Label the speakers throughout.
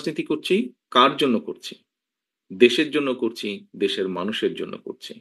Speaker 1: রাজনীতি করছি, কার জন্য করছি? দেশের জন্য করছি, দেশের মানুষের জন্য করছি।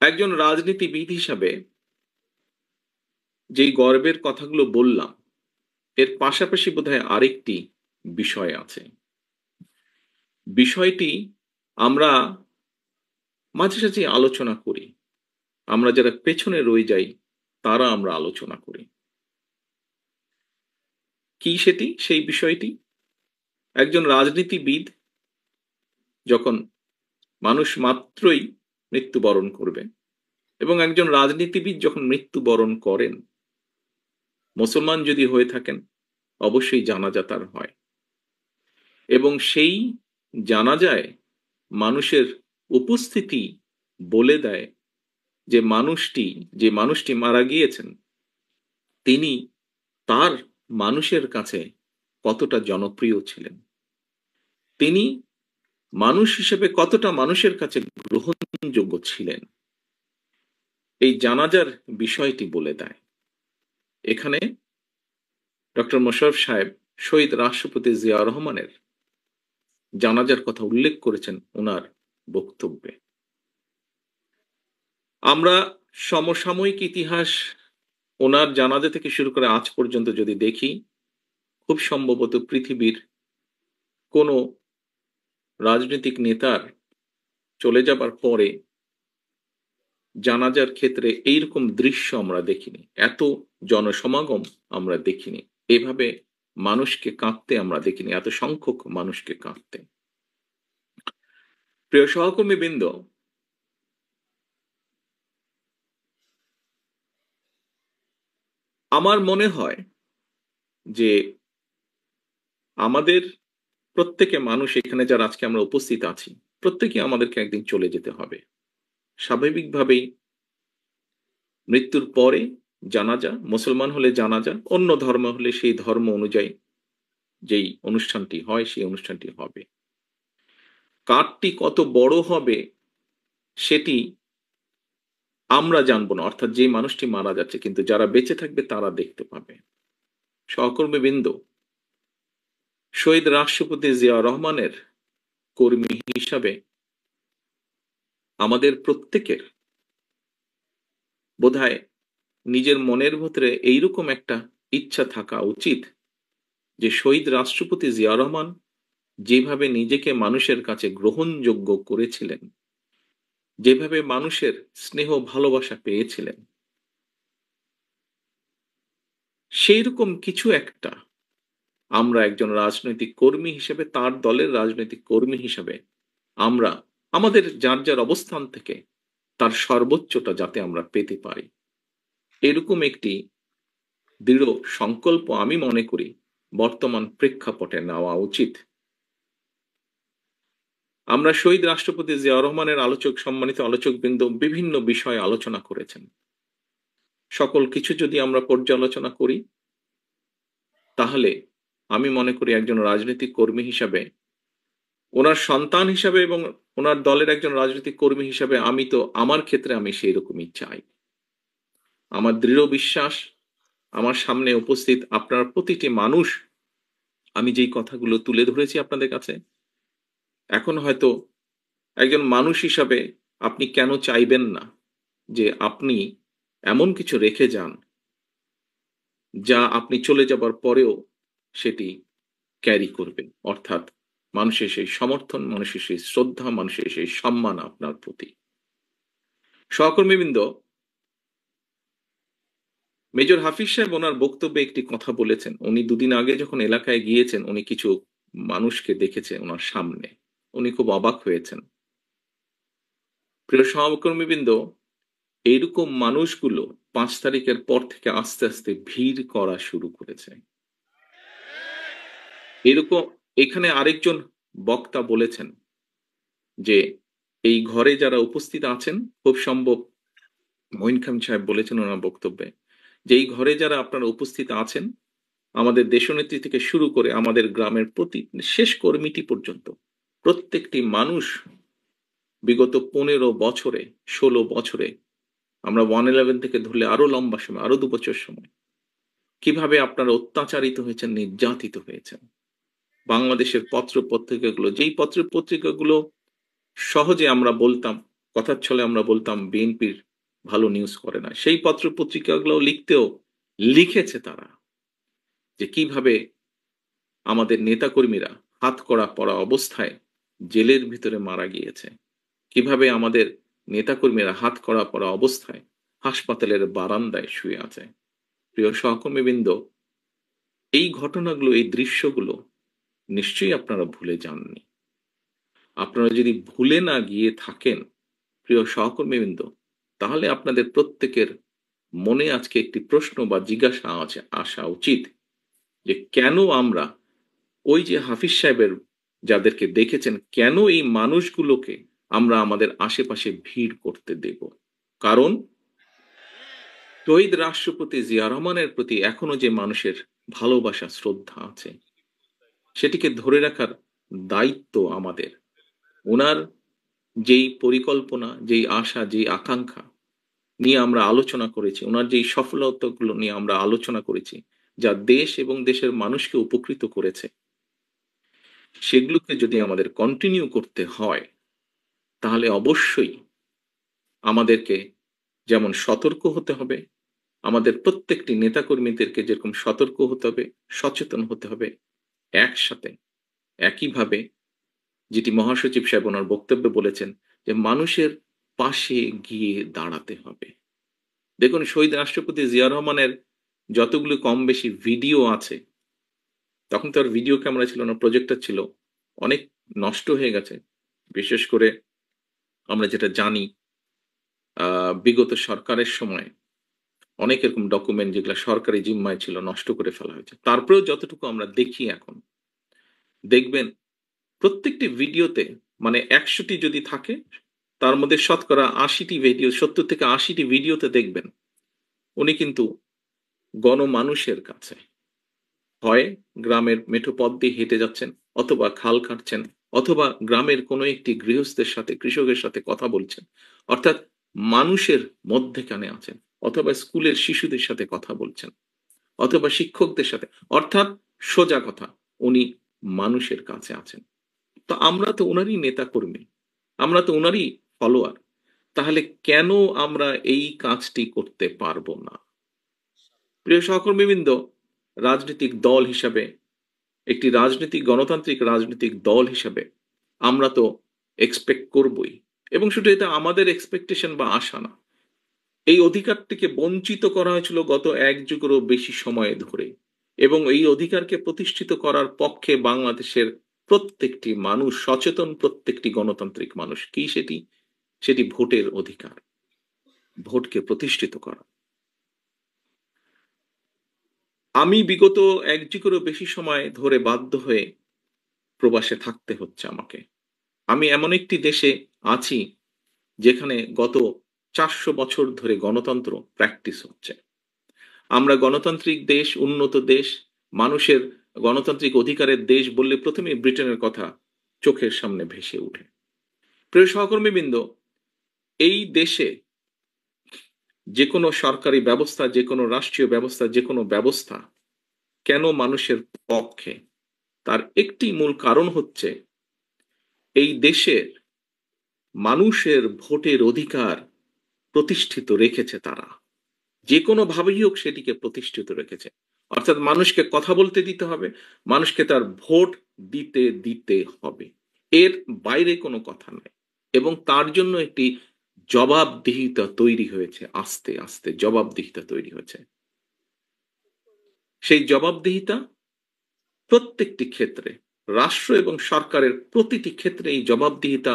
Speaker 1: একজন রাজনীতিবিদ হিসাবে যেই গর্বের কথাগুলো বললাম, এর পাশাপাশি বোধহয় আরেকটি বিষয় আছে। বিষয়টি আমরা মাঝে সাঝে আলোচনা করি। আমরা যারা পেছনে রয়ে যাই, তারা আমরা আলোচনা করি। কি সেটি? সেই বিষয়টি? একজন রাজনীতিবিদ যখন মানুষ মাত্রই মৃত্যুবরণ করবে এবং একজন রাজনীতিবিদ যখন মৃত্যুবরণ করেন, মুসলমান যদি হয়ে থাকেন, অবশ্যই জানাজা তার হয় এবং সেই জানাজায় মানুষের উপস্থিতি বলে দেয় যে মানুষটি মারা গিয়েছেন, তিনি তার মানুষের কাছে কতটা জনপ্রিয় ছিলেন। তিনি মানুষ হিসেবে কতটা মানুষের কাছে গ্রহণযোগ্য ছিলেন। এই জানাজার বিষয়টি বলে দেয়। এখানে ডক্টর মোশাররফ সাহেব শহীদ রাষ্ট্রপতি জিয়া রহমানের জানাজার কথা উল্লেখ করেছেন ওনার বক্তব্যে। আমরা সমসাময়িক ইতিহাস ওনার জানাজা থেকে শুরু করে আজ পর্যন্ত যদি দেখি, খুব সম্ভবত পৃথিবীর কোনো রাজনৈতিক নেতার চলে যাবার পরে জানাজার ক্ষেত্রে এইরকম দৃশ্য আমরা দেখিনি। এত জনসমাগম আমরা দেখিনি। এভাবে মানুষকে কাঁদতে আমরা দেখিনি, এত সংখ্যক মানুষকে কাঁদতে। প্রিয় সহকর্মীবৃন্দ, আমার মনে হয় যে আমাদের প্রত্যেকে মানুষ, এখানে যারা আজকে আমরা উপস্থিত আছি, প্রত্যেকেই আমাদেরকে একদিন চলে যেতে হবে। স্বাভাবিকভাবেই মৃত্যুর পরে জানাজা, মুসলমান হলে জানাজা, অন্য ধর্ম হলে সেই ধর্ম অনুযায়ী যেই অনুষ্ঠানটি হয় সেই অনুষ্ঠানটি হবে। কারটি কত বড় হবে সেটি আমরা জানবো না, অর্থাৎ যে মানুষটি মারা যাচ্ছে, কিন্তু যারা বেঁচে থাকবে তারা দেখতে পাবে। সহকর্মীবৃন্দ, শহীদ রাষ্ট্রপতি জিয়া রহমানের কর্মী হিসাবে আমাদের প্রত্যেকের বোধহয় নিজের মনের ভিতরে এইরকম একটা ইচ্ছা থাকা উচিত যে শহীদ রাষ্ট্রপতি জিয়া রহমান যেভাবে নিজেকে মানুষের কাছে গ্রহণযোগ্য করেছিলেন, যেভাবে মানুষের স্নেহ ভালোবাসা পেয়েছিলেন, সেই রকম কিছু একটা আমরা একজন রাজনৈতিক কর্মী হিসেবে, তার দলের রাজনৈতিক কর্মী হিসেবে আমরা আমাদের যার যার অবস্থান থেকে তার সর্বোচ্চটা যাতে আমরা পেতে পারি, এরকম একটি দৃঢ় সংকল্প আমি মনে করি বর্তমান প্রেক্ষাপটে নেওয়া উচিত। আমরা শহীদ রাষ্ট্রপতি জিয়া রহমানের সম্মানিত আলোচকবৃন্দ বিভিন্ন বিষয়ে আলোচনা করেছেন। সকল কিছু যদি আমরা পর্যালোচনা করি, তাহলে আমি মনে করি একজন রাজনৈতিক কর্মী হিসাবে, ওনার সন্তান হিসাবে এবং ওনার দলের একজন রাজনৈতিক কর্মী হিসাবে আমার ক্ষেত্রে আমি সেই রকমই চাই। আমার দৃঢ় বিশ্বাস, আমার সামনে উপস্থিত আপনার প্রতিটি মানুষ, আমি যেই কথাগুলো তুলে ধরেছি আপনাদের কাছে, এখন হয়তো একজন মানুষ হিসাবে আপনি কেন চাইবেন না যে আপনি এমন কিছু রেখে যান যা আপনি চলে যাবার পরেও সেটি ক্যারি করবে, অর্থাৎ মানুষের সেই সমর্থন, মানুষের সেই শ্রদ্ধা, মানুষের সেই সম্মান আপনার প্রতি। সহকর্মীবৃন্দ, মেজর হাফিজ সাহেব ওনার বক্তব্যে একটি কথা বলেছেন। উনি দুদিন আগে যখন এলাকায় গিয়েছেন, উনি কিছু মানুষকে দেখেছেন ওনার সামনে, উনি খুব অবাক হয়েছেন। প্রিয় সহকর্মীবৃন্দ, এইরকম মানুষগুলো 5 তারিখের পর থেকে আস্তে আস্তে ভিড় করা শুরু করেছে। এরকম এখানে আরেকজন বক্তা বলেছেন যে এই ঘরে যারা উপস্থিত আছেন, খুব সম্ভব মঈন খান সাহেব বলেছেন ওনার বক্তব্যে, যে এই ঘরে যারা আপনারা উপস্থিত আছেন, আমাদের দেশনেত্রী থেকে শুরু করে আমাদের গ্রামের প্রতি শেষ কর্মীটি পর্যন্ত, প্রত্যেকটি মানুষ বিগত 15 বছরে, 16 বছরে, আমরা 111 থেকে ধরলে আরো লম্বা সময়, আরো 2 বছর সময়, কিভাবে আপনারা অত্যাচারিত হয়েছেন, নির্যাতিত হয়েছেন। বাংলাদেশের পত্র-পত্রিকাগুলো, যেই পত্র-পত্রিকাগুলো সহজে আমরা বলতাম, কথার ছলে আমরা বলতাম বিএনপির ভালো নিউজ করে না। সেই পত্র-পত্রিকাগুলো লিখেছে তারা যে কিভাবে আমাদের নেতাকর্মীরা হাতকড়া পরা অবস্থায় জেলের ভিতরে মারা গিয়েছে। কিভাবে আমাদের নেতাকর্মীরা হাতকড়া পরা অবস্থায় হাসপাতালের বারান্দায় শুয়ে আছে। প্রিয় সহকর্মীবৃন্দ, এই ঘটনাগুলো, এই দৃশ্যগুলো নিশ্চয়ই আপনারা ভুলে যাননি। আপনারা যদি ভুলে না গিয়ে থাকেন, প্রিয় সহকর্মীবৃন্দ, তাহলে আপনাদের প্রত্যেকের মনে আজকে একটি প্রশ্ন বা জিজ্ঞাসা আসা উচিত যে কেন আমরা ওই যে হাফিজ সাহেবের যাদেরকে দেখেছেন, কেন এই মানুষগুলোকে আমরা আমাদের আশেপাশে ভিড় করতে দেব? কারণ শহীদ রাষ্ট্রপতি জিয়া রহমানের প্রতি এখনো যে মানুষের ভালোবাসা, শ্রদ্ধা আছে, সেটিকে ধরে রাখার দায়িত্ব আমাদের। উনার যেই পরিকল্পনা, যেই আশা, যেই আকাঙ্ক্ষা নিয়ে আমরা আলোচনা করেছি, উনার যেই সফলতাগুলো নিয়ে আমরা আলোচনা করেছি, যা দেশ এবং দেশের মানুষকে উপকৃত করেছে, সেগুলোকে যদি আমাদের কন্টিনিউ করতে হয়, তাহলে অবশ্যই আমাদেরকে যেমন সতর্ক হতে হবে, আমাদের প্রত্যেকটি নেতাকর্মীদেরকে যেরকম সতর্ক হতে হবে, সচেতন হতে হবে, একসাথে একইভাবে যেটি মহাসচিব সাহেব ওনার বক্তব্যে বলেছেন যে মানুষের পাশে গিয়ে দাঁড়াতে হবে। দেখুন, শহীদ রাষ্ট্রপতি জিয়া রহমানের যতগুলো কম বেশি ভিডিও আছে, তখন তো আর ভিডিও ক্যামেরা ছিল না, প্রজেক্টর ছিল, অনেক নষ্ট হয়ে গেছে। বিশেষ করে আমরা যেটা জানি, বিগত সরকারের সময় অনেক এরকম ডকুমেন্ট যেগুলা সরকারি জিম্মায় ছিল নষ্ট করে ফেলা হয়েছে। তারপরেও যতটুকু আমরা দেখি এখন, দেখবেন প্রত্যেকটি ভিডিওতে, মানে ১০০ টি যদি থাকে, তার মধ্যে শতকরা ৮০ টি ভিডিও, ৭০ থেকে ৮০ টি ভিডিওতে দেখবেন উনি কিন্তু গণমানুষের কাছে হয় গ্রামের মেঠো পথ দিয়ে হেঁটে যাচ্ছেন, অথবা খাল কাটছেন, অথবা গ্রামের কোনো একটি গৃহস্থের সাথে, কৃষকের সাথে কথা বলছেন। অর্থাৎ মানুষের মধ্যেখানে আছেন, অথবা স্কুলের শিশুদের সাথে কথা বলছেন, অথবা শিক্ষকদের সাথে। অর্থাৎ সোজা কথা, উনি মানুষের কাছে আছেন। তো আমরা তো উনারই নেতাকর্মী, আমরা তো উনারই ফলোয়ার। তাহলে কেন আমরা এই কাজটি করতে পারবো না? প্রিয় সহকর্মীবৃন্দ, রাজনৈতিক দল হিসাবে, একটি গণতান্ত্রিক রাজনৈতিক দল হিসাবে আমরা তো এক্সপেক্ট করবই, এবং শুধু এটা আমাদের এক্সপেকটেশন বা আশা না। এই অধিকারটিকে বঞ্চিত করা হয়েছিল গত ১ যুগেরও বেশি সময় ধরে, এবং এই অধিকারকে প্রতিষ্ঠিত করার পক্ষে বাংলাদেশের প্রত্যেকটি মানুষ সচেতন, প্রত্যেকটি গণতান্ত্রিক মানুষ। কি সেটি? সেটি ভোটের অধিকার, ভোটকে প্রতিষ্ঠিত করা। আমি বিগত ১ যুগেরও বেশি সময় ধরে বাধ্য হয়ে প্রবাসে থাকতে হচ্ছে আমাকে। আমি এমন একটি দেশে আছি যেখানে গত ৪০০ বছর ধরে গণতন্ত্র প্র্যাকটিস হচ্ছে। আমরা গণতান্ত্রিক দেশ, উন্নত দেশ, মানুষের গণতান্ত্রিক অধিকারের দেশ বললে প্রথমেই ব্রিটেনের কথা চোখের সামনে ভেসে ওঠে। প্রিয় সহকর্মীবৃন্দ, এই দেশে যেকোনো সরকারি ব্যবস্থা, যেকোনো রাষ্ট্রীয় ব্যবস্থা, যেকোনো ব্যবস্থা কেন মানুষের পক্ষে? তার একটি মূল কারণ হচ্ছে এই দেশের মানুষের ভোটের অধিকার প্রতিষ্ঠিত রেখেছে তারা। যেকোনোভাবেই হোক সেটিকে প্রতিষ্ঠিত রেখেছে। অর্থাৎ মানুষকে কথা বলতে দিতে হবে, মানুষকে তার ভোট দিতে হবে। এর বাইরে কোনো কথা নাই। এবং তার জন্য একটি জবাবদিহিতা তৈরি হয়েছে, আস্তে, আস্তে জবাবদিহিতা তৈরি হয়েছে। সেই জবাবদিহিতা প্রত্যেকটি ক্ষেত্রে, রাষ্ট্র এবং সরকারের প্রতিটি ক্ষেত্রে এই জবাবদিহিতা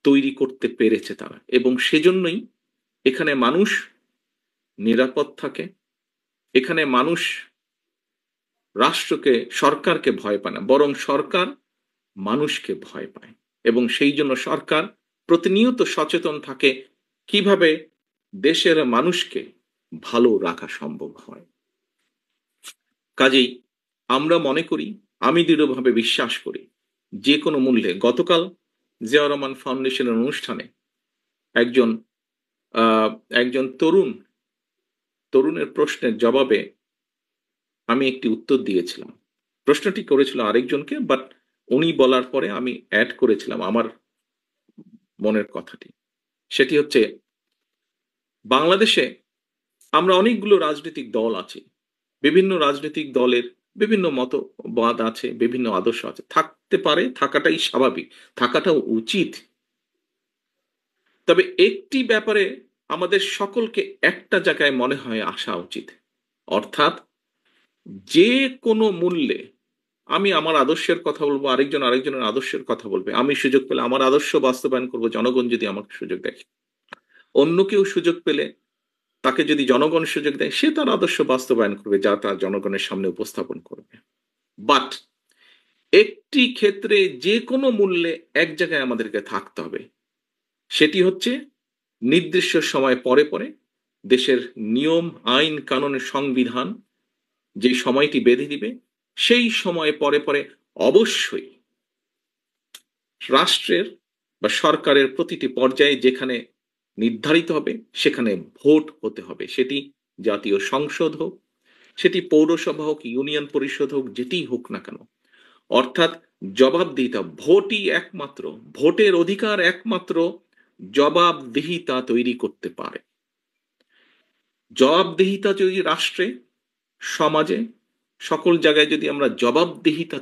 Speaker 1: তৈরি করতে পেরেছে তারা, এবং সেজন্যই এখানে মানুষ নিরাপদ থাকে। এখানে মানুষ রাষ্ট্রকে, সরকারকে ভয় পায় না, বরং সরকার মানুষকে ভয় পায়। এবং সেই জন্য সরকার প্রতিনিয়ত সচেতন থাকে কিভাবে দেশের মানুষকে ভালো রাখা সম্ভব হয়। কাজেই আমরা মনে করি, আমি দৃঢ়ভাবে বিশ্বাস করি, যে কোনো মূল্যে গতকাল জিয়াউর রহমান ফাউন্ডেশনের অনুষ্ঠানে একজন আহ, একজন তরুণের প্রশ্নের জবাবে আমি একটি উত্তর দিয়েছিলাম। প্রশ্নটি করেছিল আরেকজনকে, বাট উনি বলার পরে আমি অ্যাড করেছিলাম আমার মনের কথাটি। সেটি হচ্ছে, বাংলাদেশে আমরা অনেকগুলো রাজনৈতিক দল আছি। বিভিন্ন রাজনৈতিক দলের বিভিন্ন মতবাদ আছে, বিভিন্ন আদর্শ আছে। থাকতে পারে, থাকাটাই স্বাভাবিক, থাকাটাও উচিত। তবে একটি ব্যাপারে আমাদের সকলকে একটা জায়গায় মনে হয় আসা উচিত। অর্থাৎ যে কোনো মূল্যে আমি আমার আদর্শের কথা বলবো, আরেকজন আরেকজনের আদর্শের কথা বলবে। আমি সুযোগ পেলে আমার আদর্শ বাস্তবায়ন করব, জনগণ যদি আমাকে সুযোগ দেয়। অন্য কেউ সুযোগ পেলে তাকে যদি জনগণ সুযোগ দেয়, সে তার আদর্শ বাস্তবায়ন করবে, যা তার জনগণের সামনে উপস্থাপন করবে। বাট একটি ক্ষেত্রে যে কোনো মূল্যে এক জায়গায় আমাদেরকে থাকতে হবে। সেটি হচ্ছে নির্দিষ্ট সময় পরে পরে দেশের নিয়ম, আইন, কানুনের সংবিধান যে সময়টি বেঁধে দিবে, সেই সময়ে পরে পরে অবশ্যই রাষ্ট্রের বা সরকারের প্রতিটি পর্যায়ে যেখানে নির্ধারিত হবে সেখানে ভোট হতে হবে। সেটি জাতীয় সংসদ হোক, সেটি পৌরসভা হোক, ইউনিয়ন পরিষদ হোক, যেটিই হোক না কেন। অর্থাৎ জবাবদিহিতা, ভোটই একমাত্র, ভোটের অধিকার একমাত্র জবাবদিহিতা তৈরি করতে পারে। জবাবদিহিতা যদি রাষ্ট্রে, সমাজে, সকল জায়গায় যদি আমরা জবাবদিহিতা